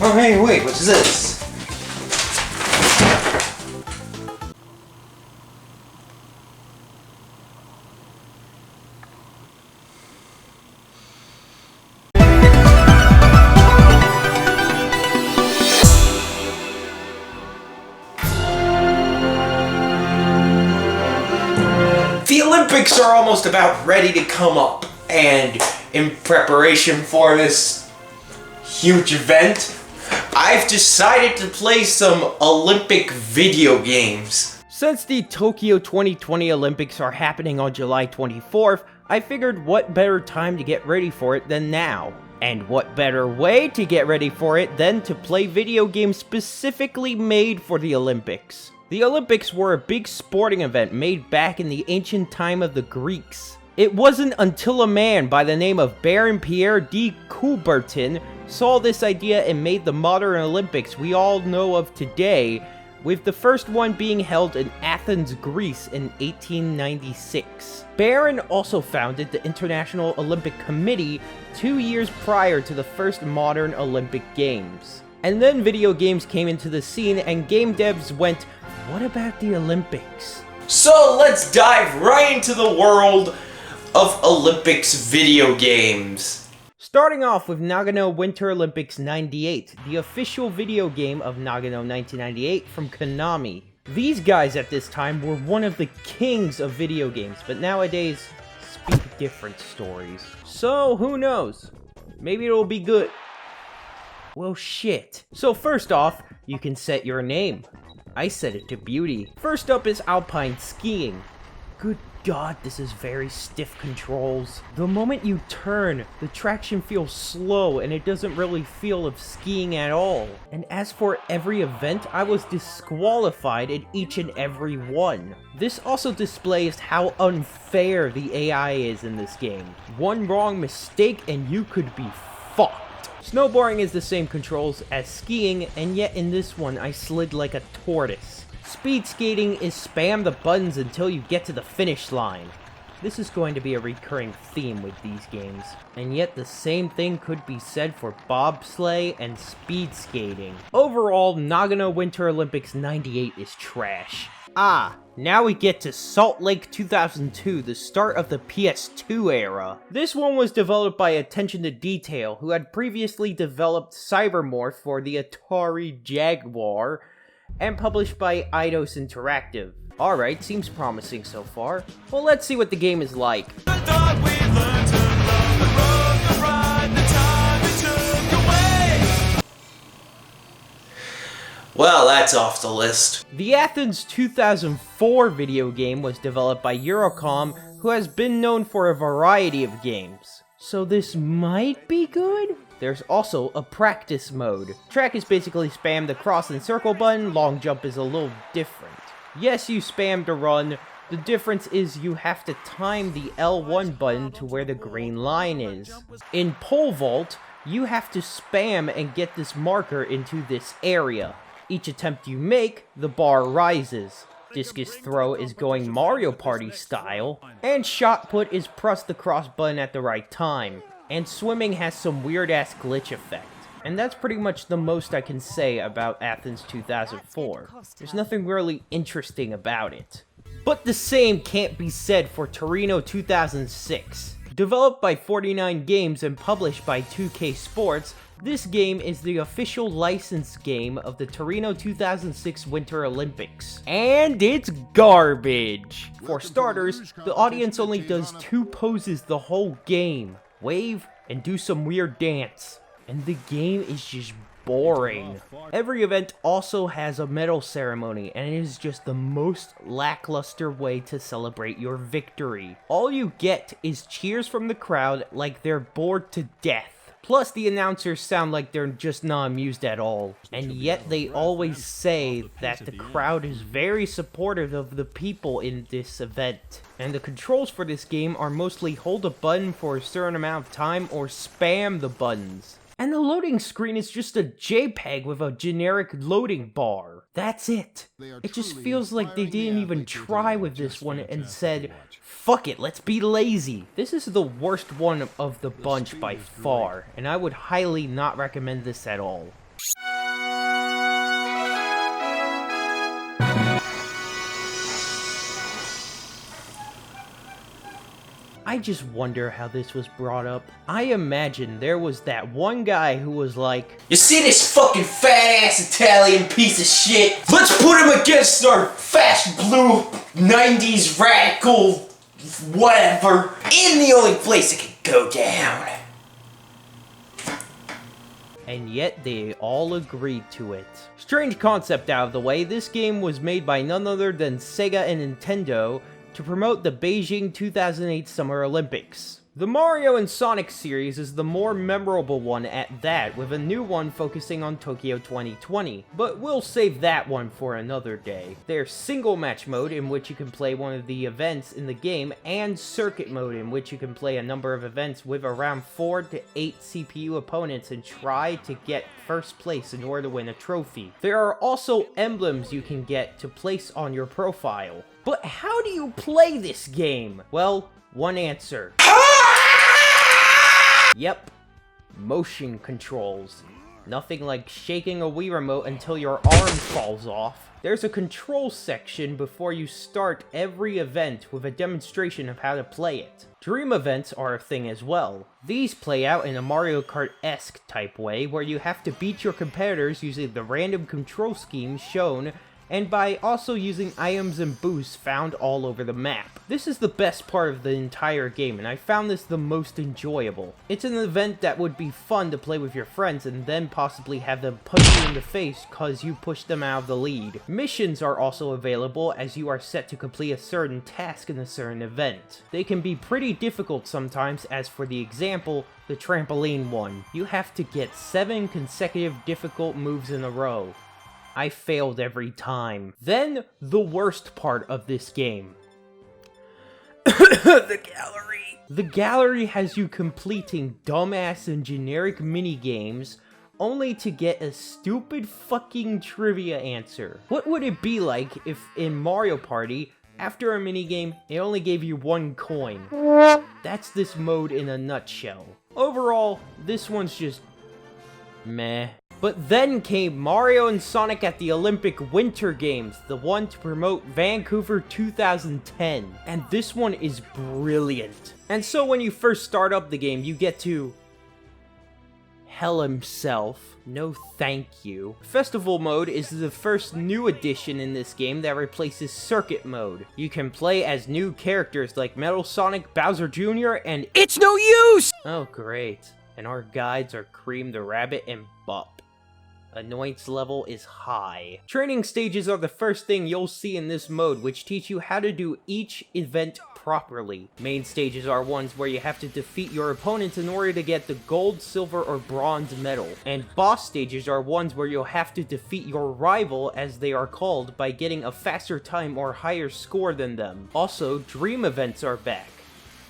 Oh hey, wait, what's this? The Olympics are almost about ready to come up, and in preparation for this huge event, I've decided to play some Olympic video games. Since the Tokyo 2020 Olympics are happening on July 24th, I figured what better time to get ready for it than now. And what better way to get ready for it than to play video games specifically made for the Olympics. The Olympics were a big sporting event made back in the ancient time of the Greeks. It wasn't until a man by the name of Baron Pierre de Coubertin saw this idea and made the modern Olympics we all know of today, with the first one being held in Athens, Greece in 1896. Baron also founded the International Olympic Committee 2 years prior to the first modern Olympic Games. And then video games came into the scene and game devs went, what about the Olympics? So let's dive right into the world of Olympics video games. Starting off with Nagano Winter Olympics 98, the official video game of Nagano 1998 from Konami. These guys at this time were one of the kings of video games, but nowadays speak different stories. So who knows? Maybe it'll be good. Well shit. So first off, you can set your name. I set it to beauty. First up is alpine skiing. Good God, this is very stiff controls. The moment you turn, the traction feels slow and it doesn't really feel of skiing at all. And as for every event, I was disqualified in each and every one. This also displays how unfair the AI is in this game. One wrong mistake and you could be fucked. Snowboarding is the same controls as skiing, and yet in this one I slid like a tortoise. Speed skating is spam the buttons until you get to the finish line. This is going to be a recurring theme with these games, and yet the same thing could be said for bobsleigh and speed skating. Overall, Nagano Winter Olympics 98 is trash. Now we get to Salt Lake 2002, the start of the PS2 era. This one was developed by Attention to Detail, who had previously developed Cybermorph for the Atari Jaguar, and published by Eidos Interactive. Alright, seems promising so far. Well, let's see what the game is like. Well, that's off the list. The Athens 2004 video game was developed by Eurocom, who has been known for a variety of games. So this might be good? There's also a practice mode. Track is basically spam the cross and circle button, long jump is a little different. Yes, you spam to run, the difference is you have to time the L1 button to where the green line is. In pole vault, you have to spam and get this marker into this area. Each attempt you make, the bar rises. Discus throw is going Mario Party style, and shot put is press the cross button at the right time. And swimming has some weird ass glitch effect. And that's pretty much the most I can say about Athens 2004. There's nothing really interesting about it. But the same can't be said for Torino 2006. Developed by 49 Games and published by 2K Sports, this game is the official licensed game of the Torino 2006 Winter Olympics. And it's garbage! For starters, the audience only does 2 poses the whole game. Wave and do some weird dance. And the game is just boring. Every event also has a medal ceremony, and it is just the most lackluster way to celebrate your victory. All you get is cheers from the crowd like they're bored to death. Plus, the announcers sound like they're just not amused at all. And yet they always say that the crowd is very supportive of the people in this event. And the controls for this game are mostly hold a button for a certain amount of time or spam the buttons. And the loading screen is just a JPEG with a generic loading bar. That's it. It just feels like they didn't even try with this one and said, fuck it, let's be lazy. This is the worst one of the bunch by far, and I would highly not recommend this at all. I just wonder how this was brought up. I imagine there was that one guy who was like, "You see this fucking fat-ass Italian piece of shit? Let's put him against our fashion blue 90s radical whatever in the only place it can go down." And yet they all agreed to it. Strange concept out of the way, this game was made by none other than Sega and Nintendo to promote the Beijing 2008 Summer Olympics. The Mario and Sonic series is the more memorable one at that, with a new one focusing on Tokyo 2020, but we'll save that one for another day. There's single match mode, in which you can play one of the events in the game, and circuit mode, in which you can play a number of events with around 4 to 8 CPU opponents and try to get first place in order to win a trophy. There are also emblems you can get to place on your profile. But how do you play this game? Well, one answer. Yep, motion controls. Nothing like shaking a Wii remote until your arm falls off. There's a control section before you start every event with a demonstration of how to play it. Dream events are a thing as well. These play out in a Mario Kart-esque type way, where you have to beat your competitors using the random control schemes shown and by also using items and boosts found all over the map. This is the best part of the entire game, and I found this the most enjoyable. It's an event that would be fun to play with your friends and then possibly have them punch you in the face cause you pushed them out of the lead. Missions are also available as you are set to complete a certain task in a certain event. They can be pretty difficult sometimes, as for the example, the trampoline one. You have to get 7 consecutive difficult moves in a row. I failed every time. Then, the worst part of this game. The gallery. The gallery has you completing dumbass and generic minigames only to get a stupid fucking trivia answer. What would it be like if in Mario Party, after a minigame, it only gave you 1 coin? That's this mode in a nutshell. Overall, this one's just meh. But then came Mario and Sonic at the Olympic Winter Games, the one to promote Vancouver 2010. And this one is brilliant. And so when you first start up the game, you get to Hell himself. No thank you. Festival mode is the first new addition in this game that replaces circuit mode. You can play as new characters like Metal Sonic, Bowser Jr., and It's No Use! Oh great. And our guides are Cream the Rabbit and Bop. Annoyance level is high. Training stages are the first thing you'll see in this mode, which teach you how to do each event properly. Main stages are ones where you have to defeat your opponents in order to get the gold, silver, or bronze medal. And boss stages are ones where you'll have to defeat your rival, as they are called, by getting a faster time or higher score than them. Also, dream events are back.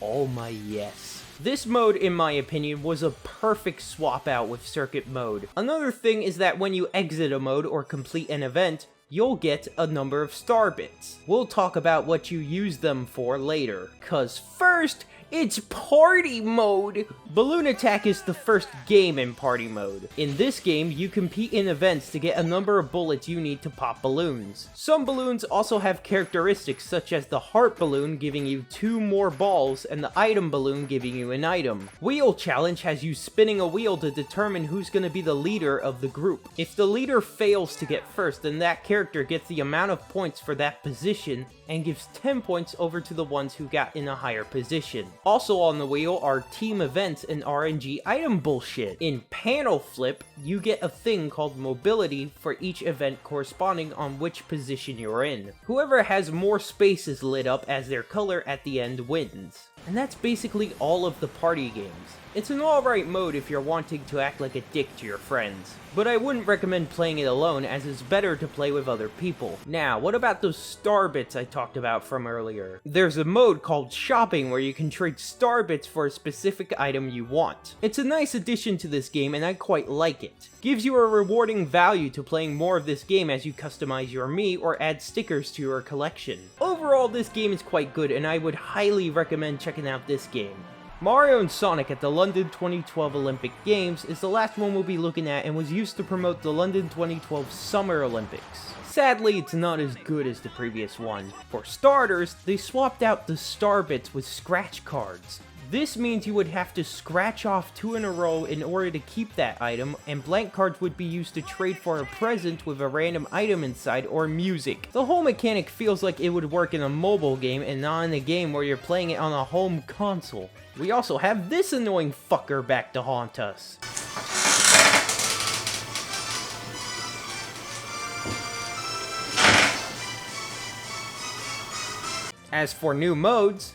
Oh my yes. This mode, in my opinion, was a perfect swap out with circuit mode. Another thing is that when you exit a mode or complete an event, you'll get a number of star bits. We'll talk about what you use them for later. Cause first, it's party mode! Balloon Attack is the first game in party mode. In this game, you compete in events to get a number of bullets you need to pop balloons. Some balloons also have characteristics such as the heart balloon giving you 2 more balls and the item balloon giving you an item. Wheel Challenge has you spinning a wheel to determine who's going to be the leader of the group. If the leader fails to get first, then that character gets the amount of points for that position and gives 10 points over to the ones who got in a higher position. Also on the wheel are team events and RNG item bullshit. In Panel Flip, you get a thing called mobility for each event corresponding on which position you're in. Whoever has more spaces lit up as their color at the end wins. And that's basically all of the party games. It's an alright mode if you're wanting to act like a dick to your friends, but I wouldn't recommend playing it alone, as it's better to play with other people. Now, what about those star bits I talked about from earlier? There's a mode called Shopping where you can trade star bits for a specific item you want. It's a nice addition to this game and I quite like it. Gives you a rewarding value to playing more of this game as you customize your Mii or add stickers to your collection. Overall, this game is quite good and I would highly recommend checking out this game. Mario and Sonic at the London 2012 Olympic Games is the last one we'll be looking at and was used to promote the London 2012 Summer Olympics. Sadly, it's not as good as the previous one. For starters, they swapped out the star bits with scratch cards. This means you would have to scratch off 2 in a row in order to keep that item, and blank cards would be used to trade for a present with a random item inside or music. The whole mechanic feels like it would work in a mobile game and not in a game where you're playing it on a home console. We also have this annoying fucker back to haunt us. As for new modes,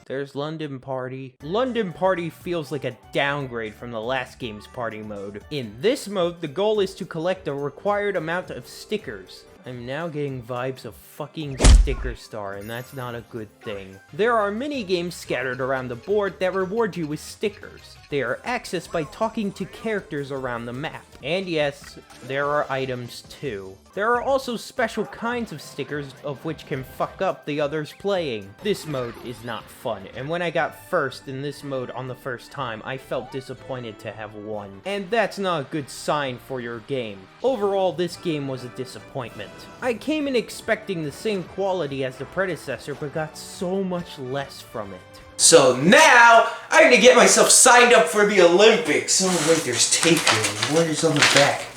there's London Party. London Party feels like a downgrade from the last game's party mode. In this mode, the goal is to collect a required amount of stickers. I'm now getting vibes of fucking Sticker Star, and that's not a good thing. There are mini games scattered around the board that reward you with stickers. They are accessed by talking to characters around the map. And yes, there are items too. There are also special kinds of stickers of which can fuck up the others playing. This mode is not fun, and when I got first in this mode on the first time, I felt disappointed to have won. And that's not a good sign for your game. Overall, this game was a disappointment. I came in expecting the same quality as the predecessor, but got so much less from it. So now, I'm gonna get myself signed up for the Olympics. Oh wait, there's tape here. What is on the back?